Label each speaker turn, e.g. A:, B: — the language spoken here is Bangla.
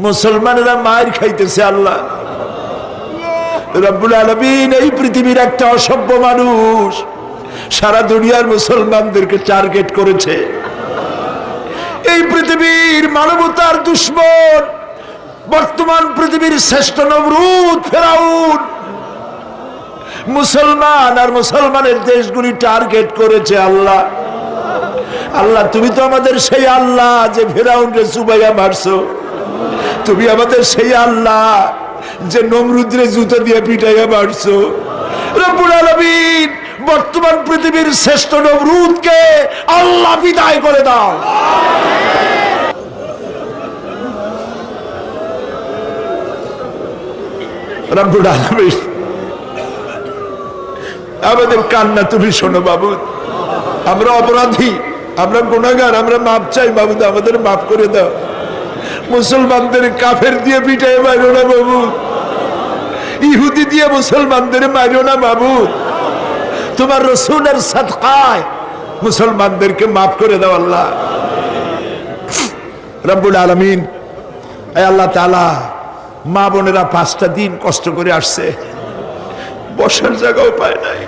A: মুসলমানেরা মায়ের খাইতেছে। আল্লাহ রব্বুল আলামিন এই পৃথিবীর একটা অসভ্য মানুষ সারা দুনিয়ার মুসলমানদেরকে টার্গেট করেছে। এই পৃথিবীর মানবতার দুশ্মন, বর্তমান পৃথিবীর শ্রেষ্ঠ নমরুদ ফেরাউন মুসলমান আর মুসলমানের দেশগুলি টার্গেট করেছে। আল্লাহ আল্লাহ তুমি তো আমাদের সেই আল্লাহ যে ফেরাউনকে চুবাইয়া মারছো। তুমি আমাদের সেই আল্লাহ যে নমরুদরে জুতো দিয়ে পিটাইয়া মারছো। রব্বুল আলামিন বর্তমান পৃথিবীর শ্রেষ্ঠ নমরুদকে আল্লাহ বিদায় করে দাও। রব্বুল আলামিন আমাদের কান্না তুমি শোনো বাবু। আমরা অপরাধী, আমরা গুনাহগার, আমরা মাপ চাই বাবু, আমাদের মাফ করে দাও। মুসলমানদের কাফের দিয়ে পিটাই মারো না বাবু, ইহুদি দিয়ে মুসলমানদের মারো না বাবু। তোমার রাসূলের সাদকায় মুসলমানদেরকে মাফ করে দাও আল্লাহ। রব্বুল আলামিন এই আল্লাহ তাআলা মা বোনেরা 5টা দিন কষ্ট করে আসছে, বসার জায়গাও পায় নাই।